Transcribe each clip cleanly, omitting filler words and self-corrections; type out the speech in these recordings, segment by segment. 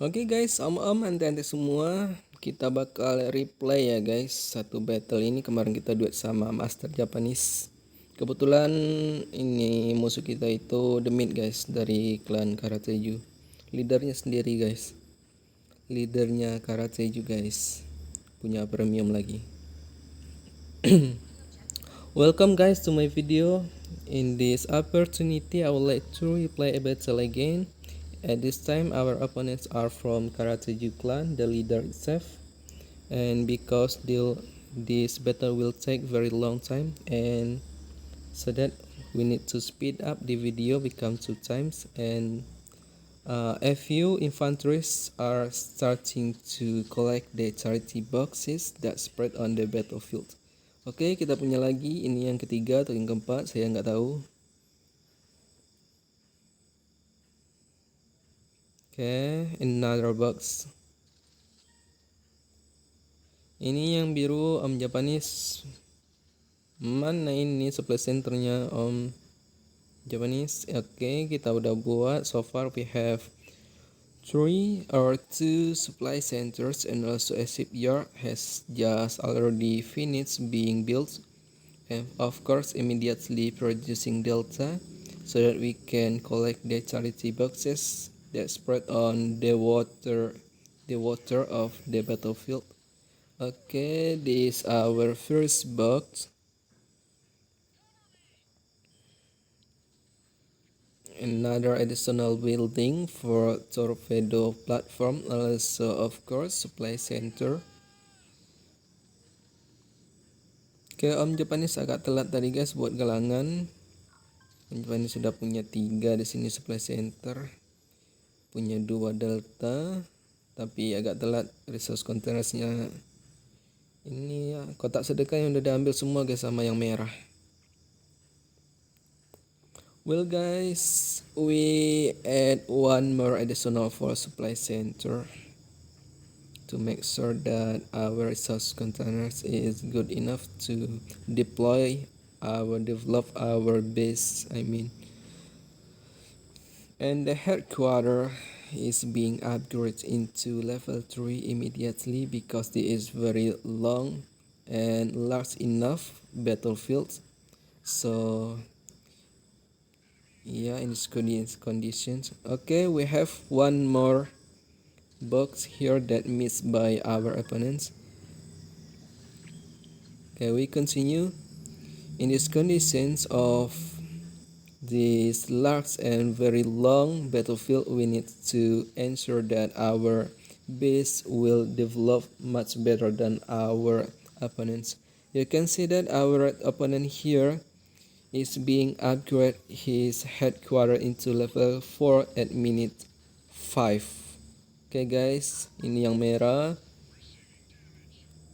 Oke guys, om nanti semua kita bakal replay ya guys. Satu battle ini kemarin kita duet sama Master Japanese. Kebetulan ini musuh kita itu The Mid guys, dari klan KaRaTeJlu. Leadernya sendiri guys. Leadernya KaRaTeJlu guys. Punya premium lagi. Welcome guys to my video. In this opportunity I would like to replay a battle again. At this time our opponents are from KaRaTeJlu clan, the leader itself. And because this battle will take very long time, and so that we need to speed up the video become 2 times, and a few infanteries are starting to collect the charity boxes that spread on the battlefield. Oke, kita punya lagi, ini yang ketiga atau yang keempat, saya nggak tahu. Oke, another box. Ini yang biru Japanese. Mana ini supply centernya Japanese? Oke, kita udah buat. So far we have 3 or 2 supply centers, and also a shipyard has just already finished being built, and of course immediately producing delta so that we can collect the charity boxes that spread on the water of the battlefield. Okay, this is our first box. Another additional building for torpedo platform, also of course supply center. Oke, Japanese agak telat tadi guys buat galangan. Japanese sudah punya 3 di sini supply center, punya 2 delta, tapi agak telat resource containersnya. Ini ya, kotak sedekah yang udah diambil semua guys sama yang merah. Well guys, we add 1 more additional for supply center to make sure that our resource containers is good enough to develop our base, and the headquarter is being upgraded into level 3 immediately because it is very long and large enough battlefield. So yeah, in these conditions. Okay, we have 1 more box here that missed by our opponents. Okay, we continue. In these conditions of this large and very long battlefield, we need to ensure that our base will develop much better than our opponents. You can see that our opponent here is being upgraded his headquarters into level 4 at minute 5. Oke guys, ini yang merah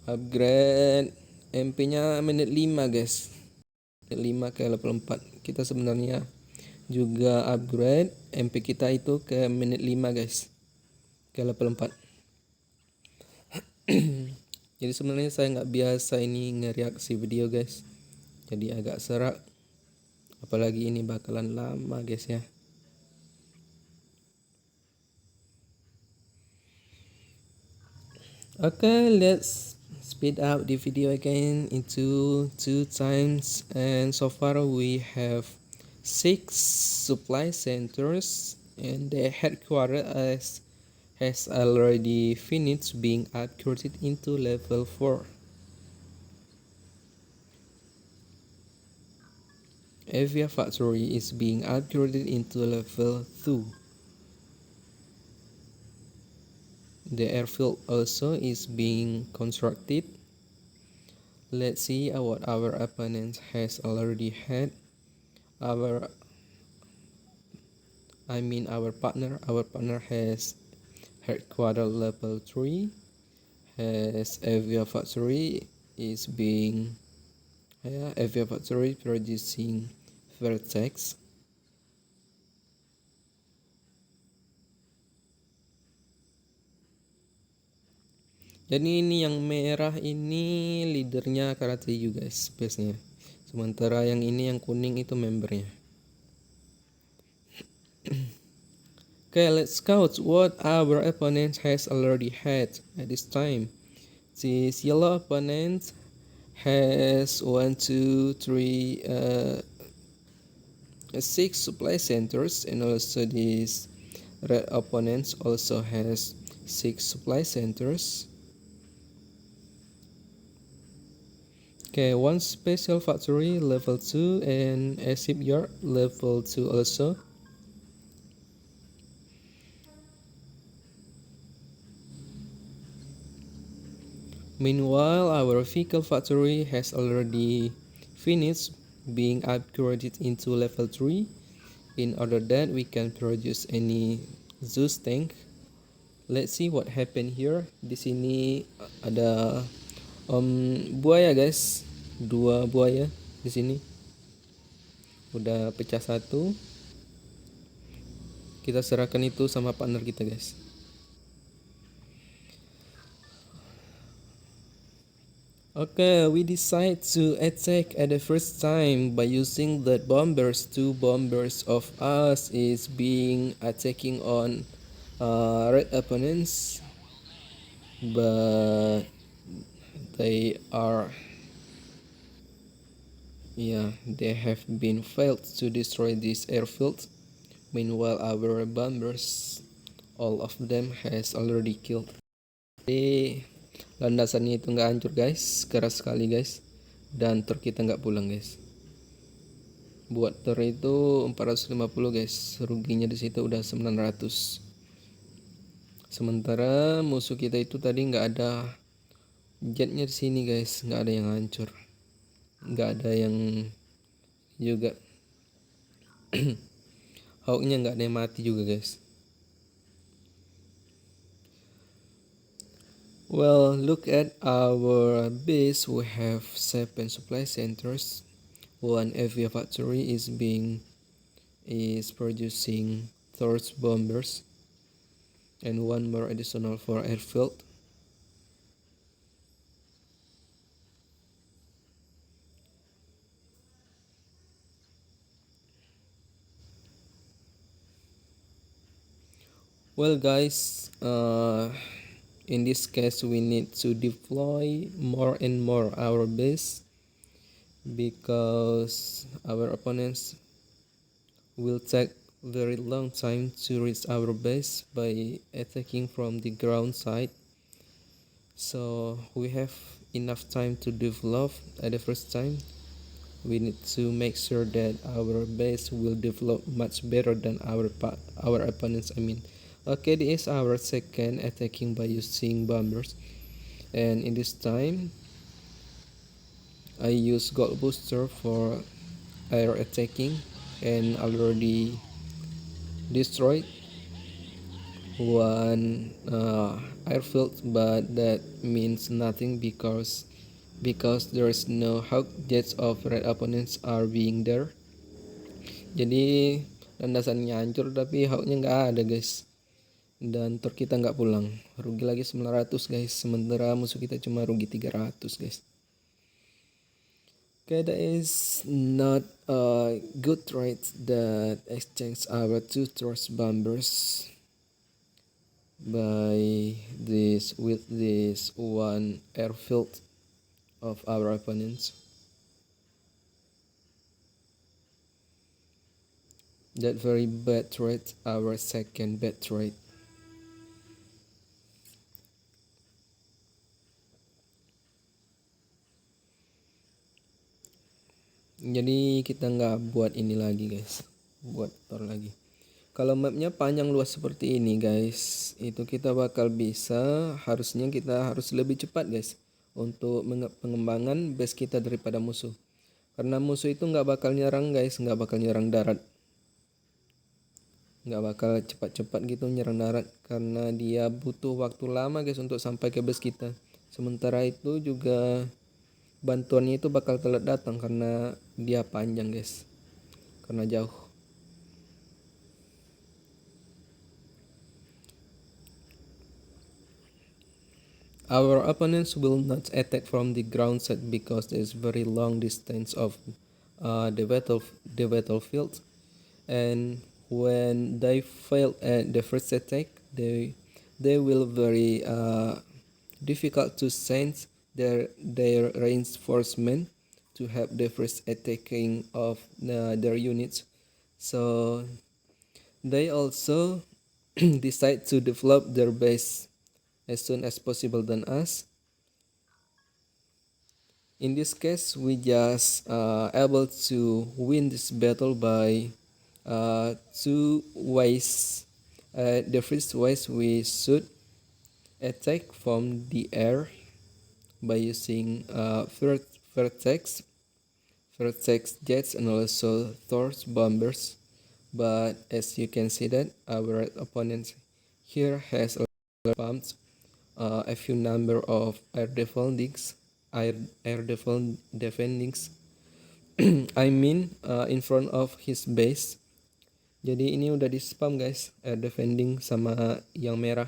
upgrade MP nya menit 5 guys, menit 5 ke level 4. Kita sebenarnya juga upgrade MP kita itu ke menit 5 guys, ke level 4. Jadi sebenarnya saya nggak biasa ini ngereaksi video guys, jadi agak serak, apalagi ini bakalan lama guys ya. Okay, let's speed up the video again into 2 times, and so far we have 6 supply centers, and the headquarters has already finished being upgraded into level 4. Avia factory is being upgraded into level 2. The airfield also is being constructed. Let's see what our opponent has already had. Our partner has headquarters level 3, has Avia factory is being Avia factory producing vertex. Jadi ini yang merah ini leadernya KaRaTeJlu guys, base-nya. Sementara yang ini yang kuning itu membernya. Okay, let's count what our opponent has already had at this time. This yellow opponent has 1, 2, 3, 6 supply centers, and also this red opponent also has 6 supply centers. Okay, one special factory level 2 and a shipyard level 2 also. Meanwhile, our vehicle factory has already finished being upgraded into level 3 in order that we can produce any Zeus tank. Let's see what happened here. Di sini ada buaya guys, 2 buaya di sini. Udah pecah 1. Kita serahkan itu sama partner kita guys. Okay, we decide to attack at the first time by using the bombers. 2 bombers of us is being attacking on red opponents, but they are, they have been failed to destroy this airfield. Meanwhile, our bombers, all of them has already killed. Jadi landasannya itu nggak hancur guys, keras sekali guys, dan truk kita nggak pulang guys. Buat truk itu 450 guys, ruginya di situ udah 900. Sementara musuh kita itu tadi nggak ada jetnya di sini guys, nggak ada yang hancur, nggak ada yang juga hawknya nggak ada yang mati juga guys. Well, look at our base. We have 7 supply centers. 1 avia factory is producing torch bombers, and 1 more additional for airfield. Well guys, in this case we need to deploy more and more our base, because our opponents will take very long time to reach our base by attacking from the ground side. So we have enough time to develop at the first time. We need to make sure that our base will develop much better than our opponents. Okay, this is our second attacking by using bombers, and in this time I use gold booster for air attacking and already destroyed 1 airfield, but that means nothing because there is no hawk jets of red opponents are being there. Jadi landasannya hancur tapi hawknya nggak ada guys, dan truk kita nggak pulang, rugi lagi 900 guys, sementara musuh kita cuma rugi 300 guys. Okay, that is not a good trade that exchange our 2 torch bombers with this 1 airfield of our opponents. That very bad trade, our second bad trade. Jadi kita nggak buat ini lagi guys, buat tor lagi. Kalau mapnya panjang luas seperti ini guys, itu kita bakal bisa, harusnya kita harus lebih cepat guys untuk pengembangan base kita daripada musuh. Karena musuh itu nggak bakal nyerang guys, nggak bakal nyerang darat, nggak bakal cepat-cepat gitu nyerang darat, karena dia butuh waktu lama guys untuk sampai ke base kita. Sementara itu juga bantuannya itu bakal telat datang karena dia panjang guys, karena jauh. Our opponents will not attack from the ground side because there is very long distance of the battlefield, and when they fail at the first attack, they will very difficult to send their reinforcement to help the first attacking of their units. So they also decide to develop their base as soon as possible than us. In this case, we just able to win this battle by two ways. The first ways we should attack from the air by using vertex jets and also Thor's bombers. But as you can see that our opponent here has pumped a few number of air defendings I mean in front of his base. Jadi ini udah di spam guys, air defending sama yang merah.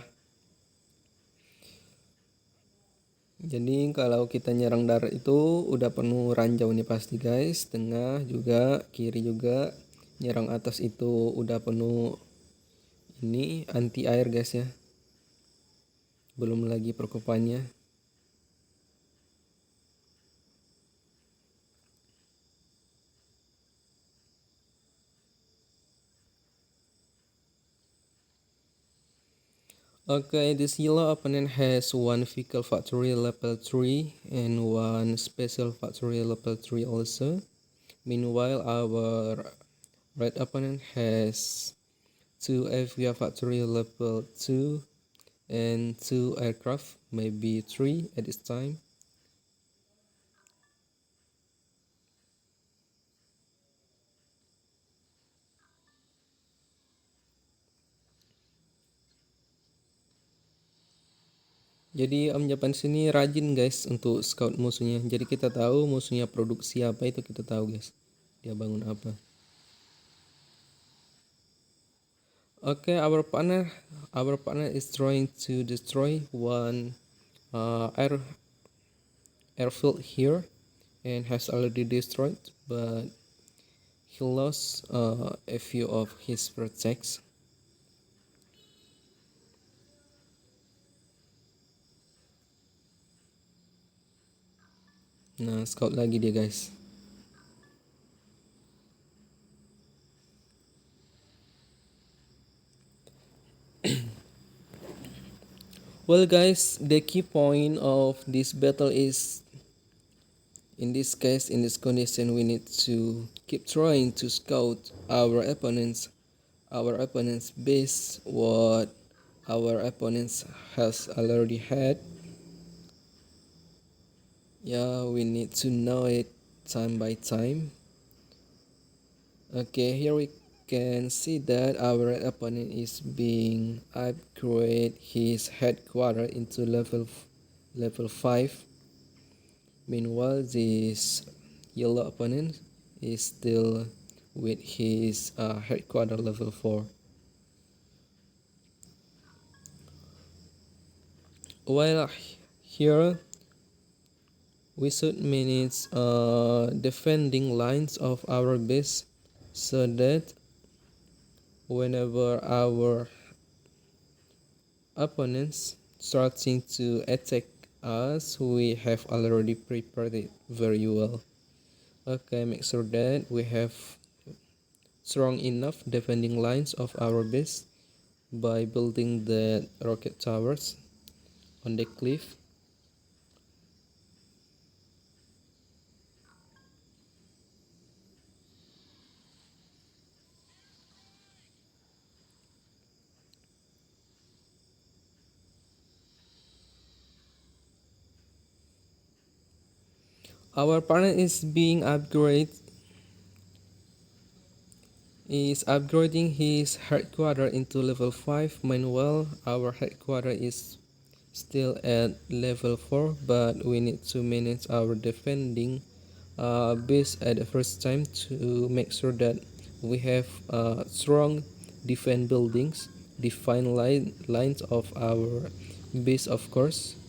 Jadi kalau kita nyerang darat itu udah penuh ranjau nih pasti guys, tengah juga, kiri juga, nyerang atas itu udah penuh ini anti air guys ya. Belum lagi perkopannya. Okay, this yellow opponent has one vehicle factory level 3 and one special factory level 3 also. Meanwhile, our red opponent has two avia factory level 2 and two aircraft, maybe 3 at this time. Jadi Om Japan sini rajin guys untuk scout musuhnya. Jadi kita tahu musuhnya produksi apa, itu kita tahu guys. Dia bangun apa. Okay, our partner is trying to destroy one airfield here and has already destroyed, but he lost a few of his vertex. Nah, scout lagi dia guys. Well guys, the key point of this battle is, in this case, in this condition, we need to keep trying to scout our opponents base, what our opponents has already had. Yeah, we need to know it time by time. Okay, here we can see that our opponent is being upgrade his headquarters into level 5. Meanwhile, this yellow opponent is still with his headquarters level 4. While here we should manage defending lines of our base so that whenever our opponents starting to attack us, we have already prepared it very well. Okay, make sure that we have strong enough defending lines of our base by building the rocket towers on the cliff. Our partner is upgrading his headquarters into level 5. Meanwhile, our headquarters is still at level 4, but we need to manage our defending base at the first time to make sure that we have strong defense buildings, defined lines of our base, of course.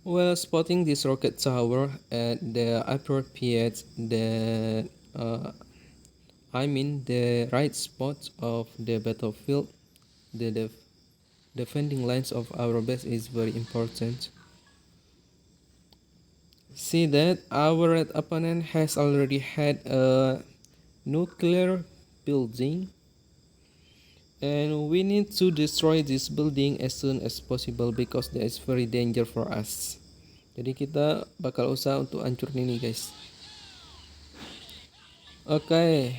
Well, spotting this rocket tower at the appropriate the the right spot of the battlefield, the defending lines of our base is very important. See that our red opponent has already had a nuclear building, and we need to destroy this building as soon as possible because that is very danger for us. Jadi kita bakal usaha untuk hancurin ini guys. Okay,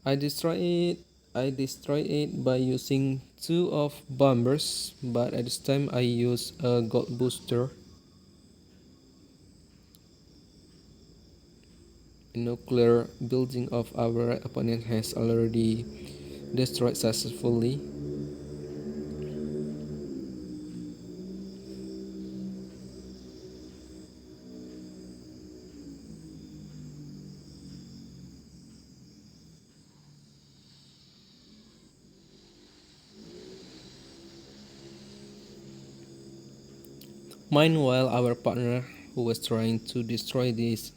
I destroy it. I destroy it by using two of bombers, but at this time I use a gold booster. The nuclear building of our opponent has already destroyed successfully. Meanwhile, our partner who was trying to destroy this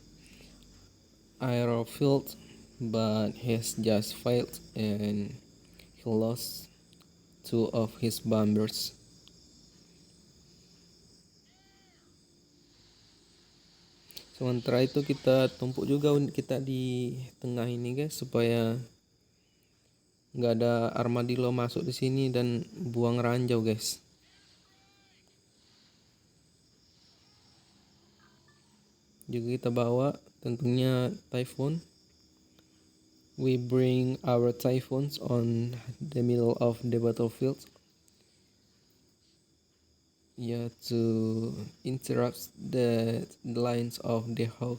aerofield but has just failed and he lost two of his bombers. Sementara itu kita tumpuk juga kita di tengah ini guys supaya nggak ada armadillo masuk di sini dan buang ranjau guys. Juga kita bawa tentunya typhoon. We bring our typhoons on the middle of the battlefield. Yeah, to interrupt the lines of the hawk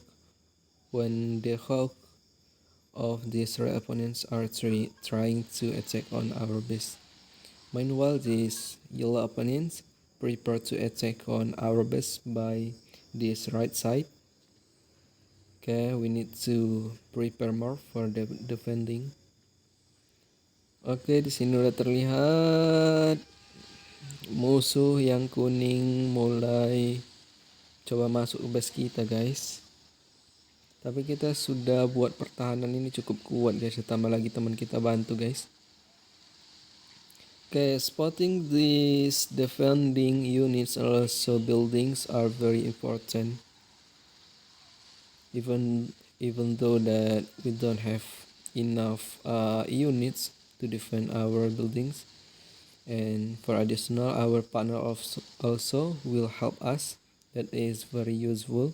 when the hawk of these red opponents are trying to attack on our base. Meanwhile, these yellow opponents prepare to attack on our base by this right side. Okay, we need to prepare more for the defending. Oke, di sini udah terlihat musuh yang kuning mulai coba masuk ke base kita guys. Tapi kita sudah buat pertahanan ini cukup kuat guys, ditambah lagi teman kita bantu guys. Okay, spotting these defending units also buildings are very important. Even though that we don't have enough units to defend our buildings, and for additional our partner also will help us. That is very useful.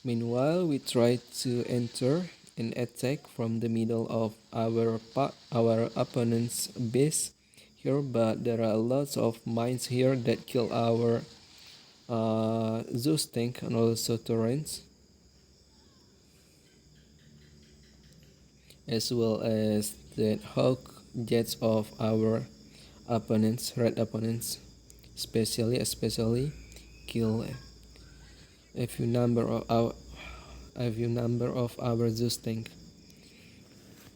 Meanwhile, we try to enter and attack from the middle of our opponent's base here, but there are lots of mines here that kill our Zeus tank and also turrets, as well as the hawk jets of our red opponents, especially kill a few number of our Zeus tank.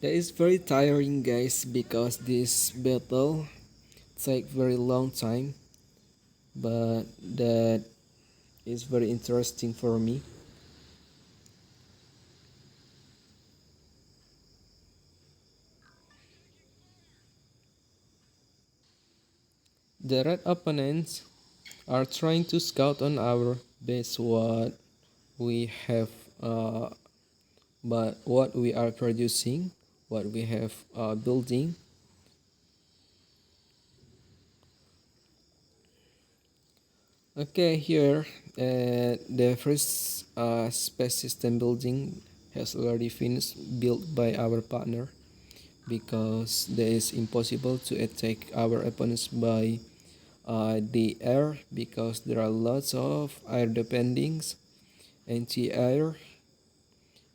That is very tiring guys because this battle take very long time, but that is very interesting for me. The red opponents are trying to scout on our base what we have, but what we are producing, what we have building. Okay, here the first space system building has already finished built by our partner, because it is impossible to attack our opponents by the air, because there are lots of air defendings, anti-air,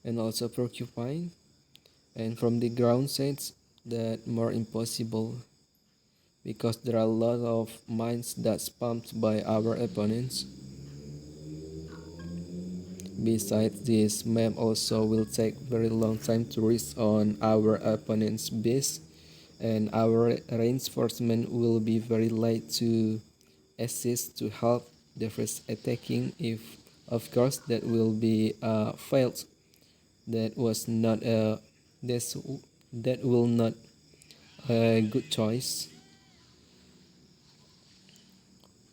and also porcupine, and from the ground sides that more impossible, because there are a lot of mines that's pumped by our opponents. Besides, this map also will take very long time to reach on our opponent's base, and our reinforcement will be very late to assist to help the first attacking. If of course that will be failed, that was not a this that will not a good choice.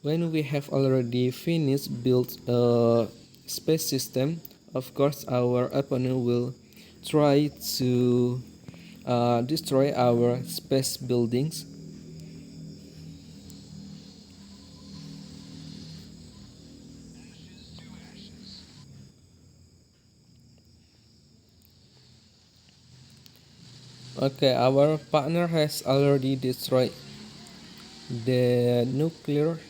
When we have already finished built a space system, of course our opponent will try to destroy our space buildings. Okay, our partner has already destroyed the nuclear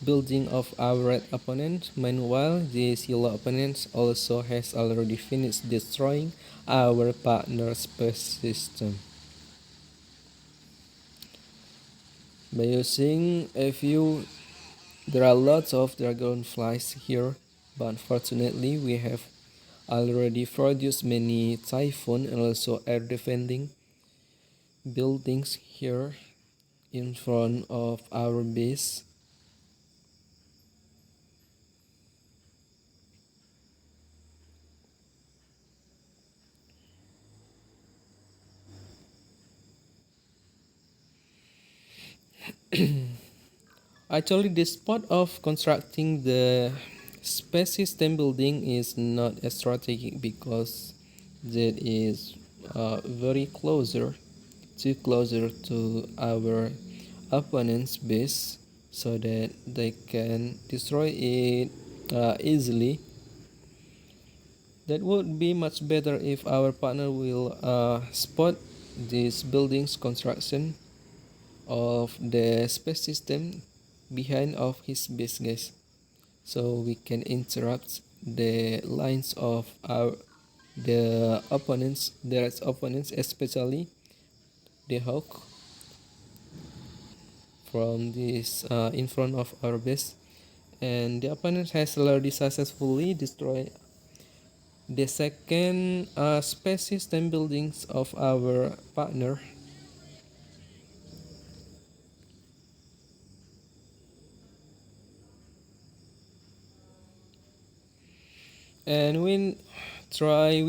building of our red opponent. Meanwhile, this yellow opponent also has already finished destroying our partner's space system. By using a few, there are lots of dragonflies here, but unfortunately we have already produced many typhoon and also air defending buildings here in front of our base. Actually, the spot of constructing the space system building is not a strategic because that is very too closer to our opponent's base, so that they can destroy it easily. That would be much better if our partner will spot this building's construction of the space system behind of his base, guys, so we can interrupt the lines of our the opponents, direct opponents, especially the hawk from this in front of our base. And the opponent has already successfully destroyed the second space system buildings of our partner. And we try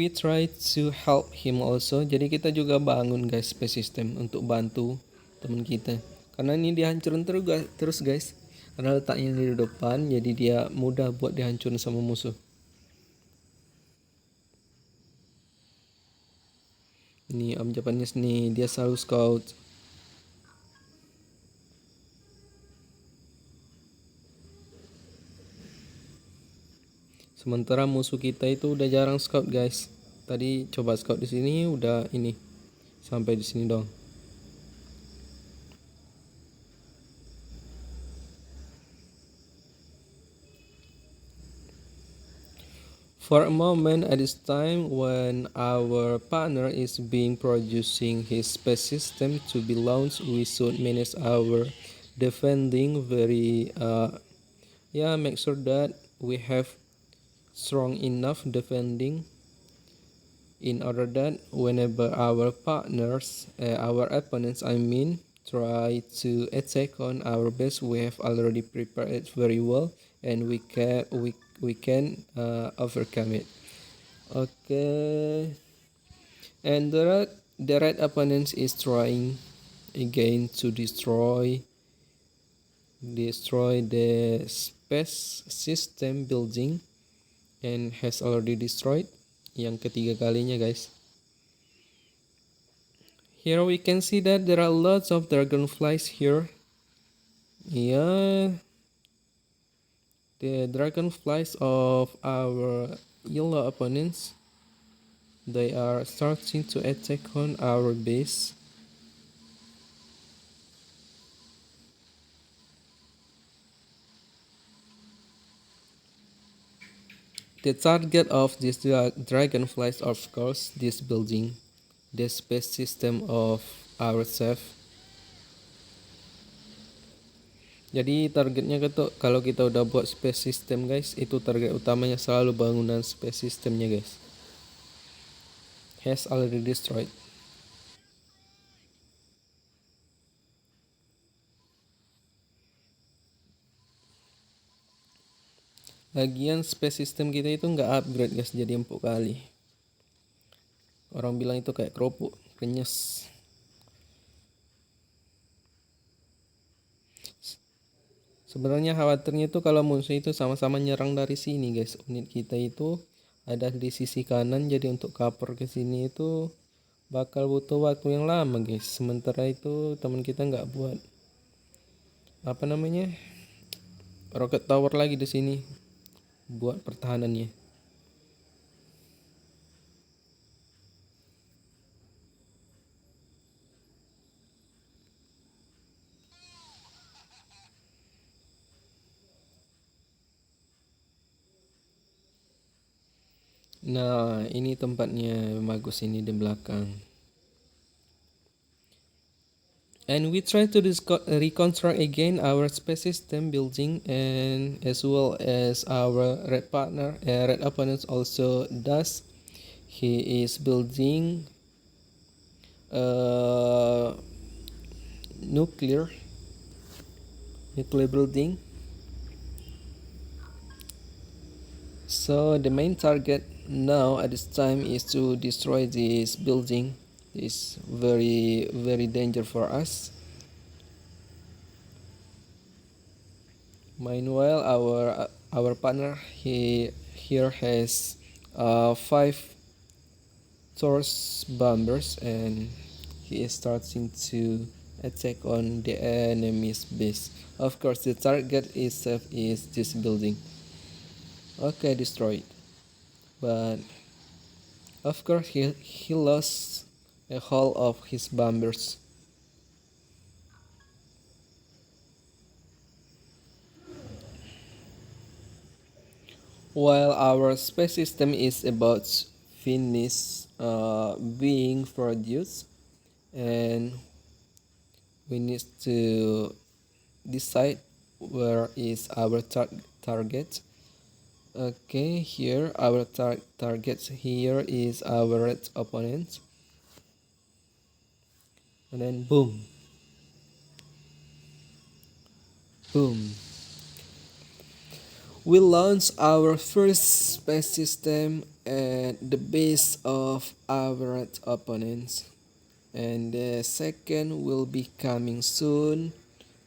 to help him also. Jadi kita juga bangun guys space system untuk bantu teman kita. Karena ini dihancurin terus guys. Karena letaknya di depan, jadi dia mudah buat dihancurin sama musuh. Ini Om Japanese nih, dia selalu scout. Sementara musuh kita itu udah jarang scout guys. Tadi coba scout di sini udah ini sampai di sini dong. For a moment at this time when our partner is being producing his space system to be launched, we should manage our defending very make sure that we have strong enough defending in order that whenever our partners, our opponents I mean, try to attack on our base, we have already prepared it very well and we can overcome it. Okay, and the red opponent is trying again to destroy the space system building and has already destroyed yang ketiga kalinya guys. Here we can see that there are lots of dragonflies here. Yeah, the dragonflies of our yellow opponents, they are starting to attack on our base. The target of these dragonflies, of course, this building, the space system of ourselves. Jadi targetnya kalau kita udah buat space system guys, itu target utamanya selalu bangunan space systemnya guys. Has already destroyed. Lagian space system kita itu nggak upgrade guys jadi empuk kali. Orang bilang itu kayak kerupuk, krenyes. Sebenarnya khawatirnya itu kalau musuh itu sama-sama nyerang dari sini guys. Unit kita itu ada di sisi kanan, jadi untuk cover ke sini itu bakal butuh waktu yang lama guys. Sementara itu teman kita nggak buat apa namanya rocket tower lagi di sini buat pertahanannya. Nah, ini tempatnya bagus ini di belakang. And we try to reconstruct again our space system building, and as well as our red partner, red opponent also does. He is building nuclear building. So the main target now at this time is to destroy this building. It's very dangerous for us. Meanwhile, our partner here has 5 torch bombers, and he is starting to attack on the enemy's base. Of course, the target itself is this building. Okay, destroyed. But of course, he lost a whole of his bombers. While our space system is about finish being produced, and we need to decide where is our target. Okay, here our target here is our red opponent, and then boom, we launch our first space system at the base of our red opponents, and the second will be coming soon,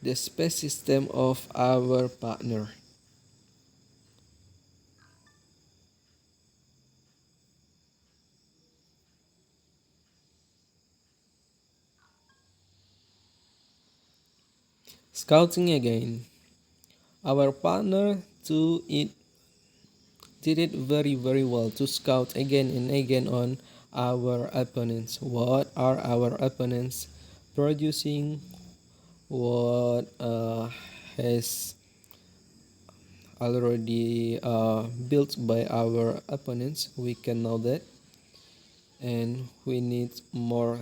the space system of our partner. Scouting again. Our partner did it very well to scout again and again on our opponents. What are our opponents producing? What has already built by our opponents? We can know that, and we need more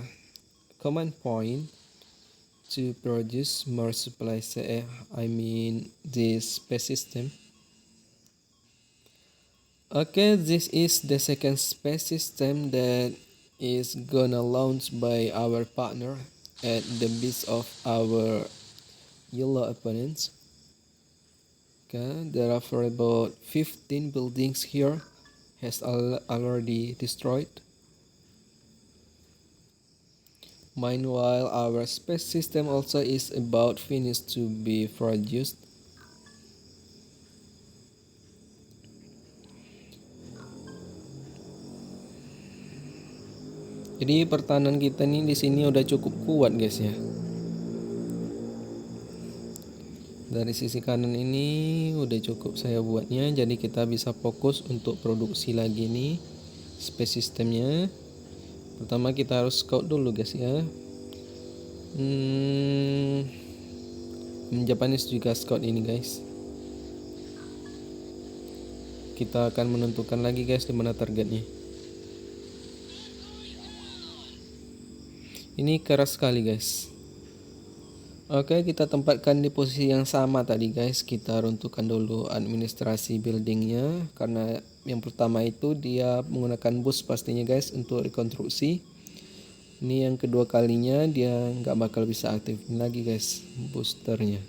command point to produce more supplies. I mean this space system. Okay, this is the second space system that is gonna launch by our partner at the base of our yellow opponents. Okay, there are for about 15 buildings here has already destroyed. Meanwhile, our space system also is about finished to be produced. Jadi pertahanan kita nih di sini udah cukup kuat guys ya. Dari sisi kanan ini udah cukup saya buatnya, jadi kita bisa fokus untuk produksi lagi nih space systemnya. Pertama kita harus scout dulu guys ya. Japanese juga scout ini guys. Kita akan menentukan lagi guys di mana targetnya. Ini keras sekali guys. Oke, kita tempatkan di posisi yang sama tadi guys. Kita runtuhkan dulu administrasi buildingnya, karena yang pertama itu dia menggunakan boost pastinya guys untuk rekonstruksi. Ini yang kedua kalinya dia nggak bakal bisa aktif lagi guys boosternya.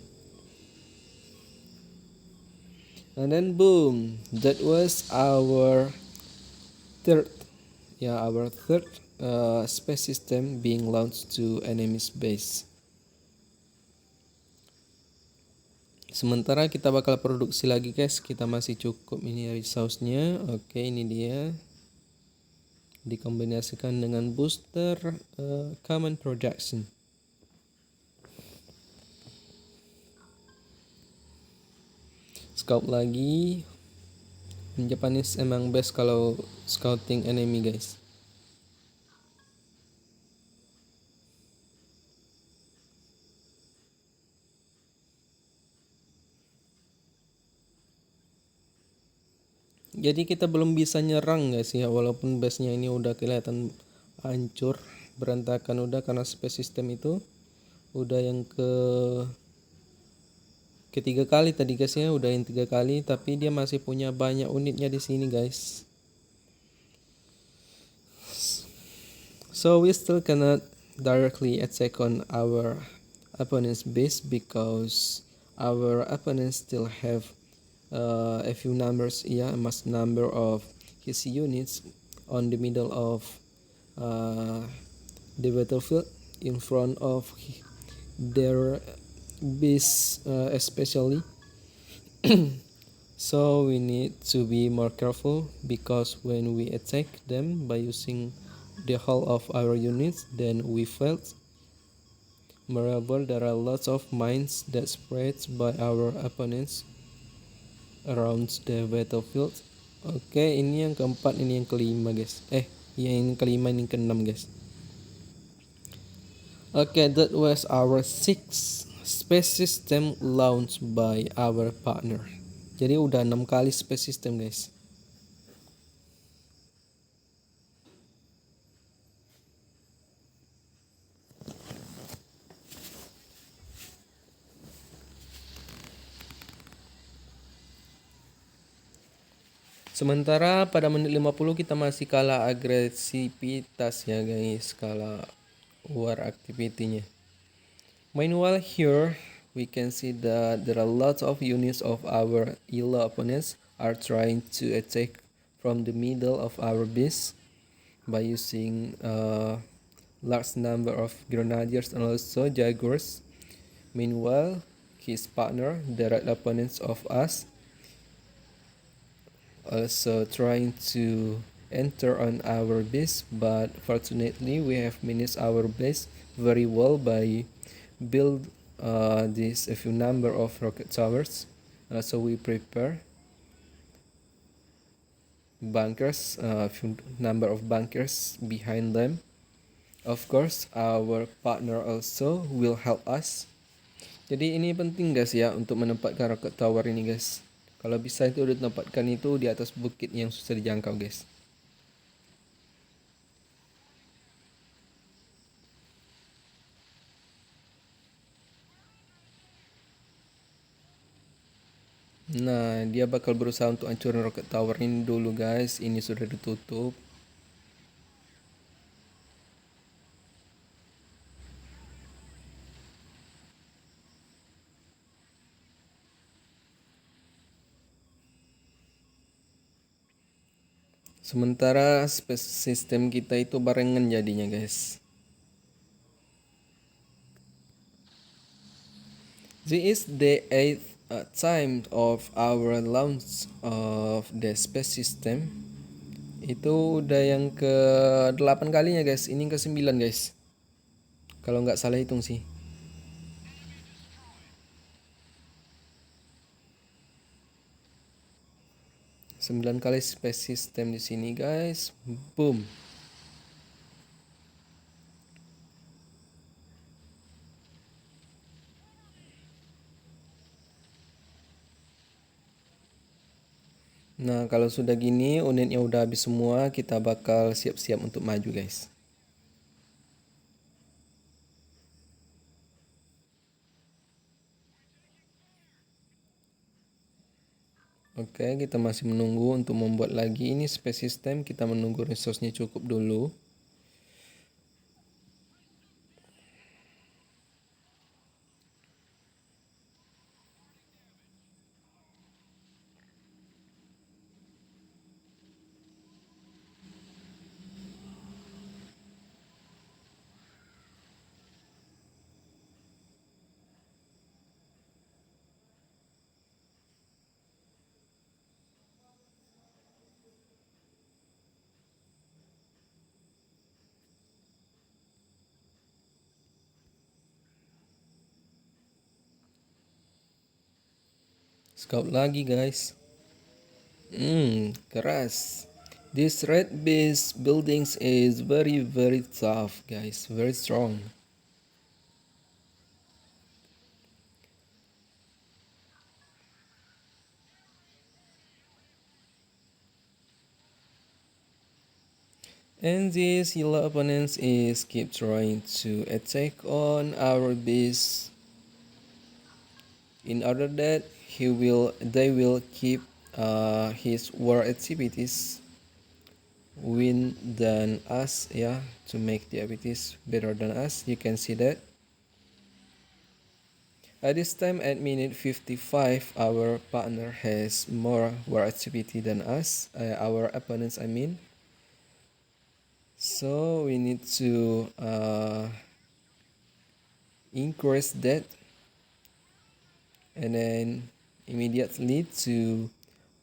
And then boom, that was our third space system being launched to enemy's base. Sementara kita bakal produksi lagi guys, kita masih cukup ini resource-nya. Oke, ini dia. Dikombinasikan dengan booster common production. Scout lagi. Japanese emang best kalau scouting enemy guys. Jadi kita belum bisa nyerang guys ya, walaupun base-nya ini udah kelihatan hancur, berantakan udah, karena space system itu udah yang ketiga kali tadi guys ya, udah yang 3 kali, tapi dia masih punya banyak unitnya di sini guys. So we still cannot directly attack on our opponent's base because our opponents still have a few numbers, a mass number of his units on the middle of the battlefield in front of their base especially. So we need to be more careful, because when we attack them by using the whole of our units, then we failed. Moreover, there are lots of mines that spreads by our opponents around the battlefield. Oke, ini yang keempat, ini yang kelima guys. Yang kelima, ini yang keenam guys. Oke, that was our 6th space system launched by our partner. Jadi udah 6 kali space system guys. Sementara pada menit 50 kita masih kalah agresivitas ya guys, kalah war activity-nya. Meanwhile here we can see that there are lots of units of our yellow opponents are trying to attack from the middle of our base by using large number of grenadiers and also jaguars. Meanwhile, his partner, direct opponents of us, also trying to enter on our base, but fortunately we have managed our base very well by build this a few number of rocket towers. So we prepare bunkers, a few number of bunkers behind them. Of course our partner also will help us. Jadi ini penting guys ya, untuk menempatkan rocket tower ini guys. Kalau bisa itu udah tempatkan itu di atas bukit yang susah dijangkau guys. Nah, dia bakal berusaha untuk hancurin rocket tower ini dulu guys. Ini sudah ditutup. Sementara space system kita itu barengan jadinya guys. This is the 8th time of our launch of the space system. Itu udah yang ke-8 kalinya guys. Ini ke-9 guys, kalau nggak salah hitung sih. 9 kali space system di sini guys. Boom. Nah, kalau sudah gini, unitnya udah habis semua, kita bakal siap-siap untuk maju guys. Oke, kita masih menunggu untuk membuat lagi ini space system. Kita menunggu resource-nya cukup dulu. Scout lagi guys. Keras. This red base buildings is very tough guys, very strong. And this yellow opponents is keep trying to attack on our base in order that they will keep his war activities win than us, yeah, to make the activities better than us. You can see that at this time at minute 55 our partner has more war activity than us, our opponents I mean. So we need to increase that and then immediately to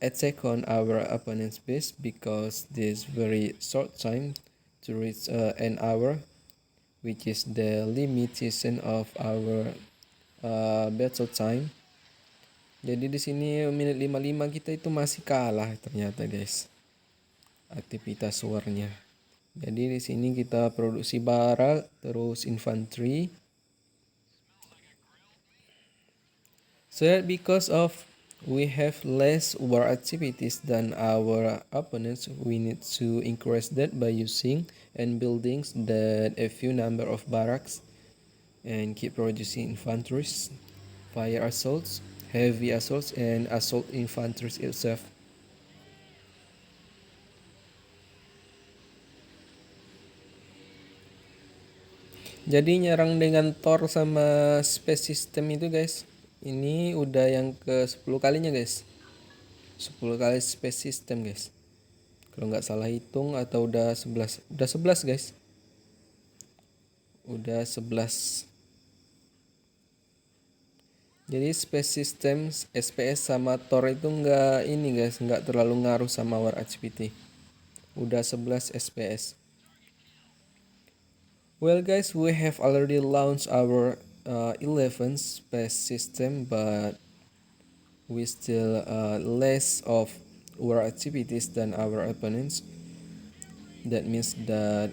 attack on our opponent's base, because there's very short time to reach an hour, which is the limitation of our battle time. Jadi di sini menit 55 kita itu masih kalah ternyata guys, aktivitas warnya. Jadi di sini kita produksi barak terus infanteri. So that because of we have less war activities than our opponents, we need to increase that by using and buildings that a few number of barracks and keep producing infanteries, fire assaults, heavy assaults, and assault infantry itself. Jadi nyerang dengan Thor sama space system itu guys, ini udah yang ke 10 kalinya guys. 10 kali space system guys, kalau nggak salah hitung, atau udah 11 guys, udah 11. Jadi space system SPS sama Thor itu nggak ini guys, nggak terlalu ngaruh sama war activity. Udah 11 SPS. Well guys, we have already launched our 11 space system, but we still less of war activities than our opponents. That means that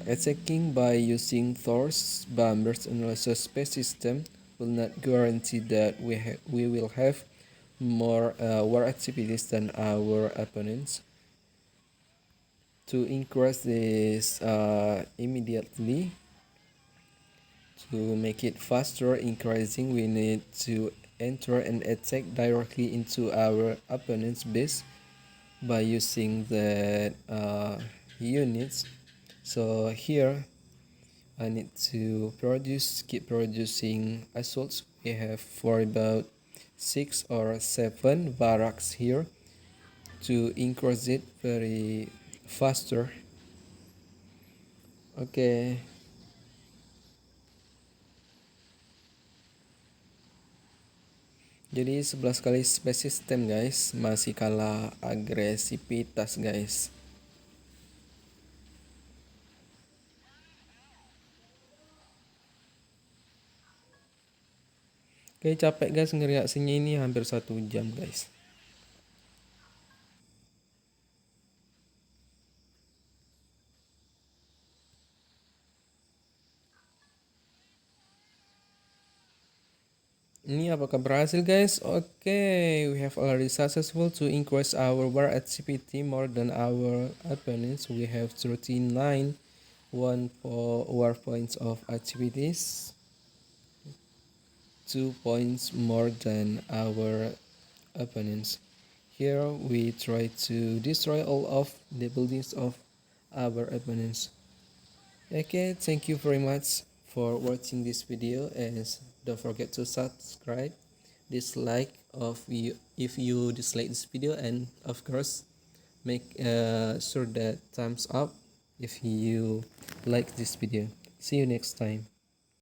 attacking by using Thor's bombers and also space system will not guarantee that we will have more war activities than our opponents. To increase this immediately, to make it faster increasing, we need to enter and attack directly into our opponent's base by using the units. So here I need to keep producing assaults. We have for about 6 or 7 barracks here to increase it very faster. Okay. Jadi 11 kali space system guys, masih kalah agresivitas guys. Oke, capek guys ngereaksinya, ini hampir 1 jam guys. Ini apakah berhasil guys? Okay, we have already successful to increase our war activity more than our opponents. We have 39 war points of activities, 2 points more than our opponents. Here we try to destroy all of the buildings of our opponents. Okay, thank you very much for watching this video, and don't forget to subscribe, dislike of you if you dislike this video, and of course make sure that thumbs up if you like this video. See you next time.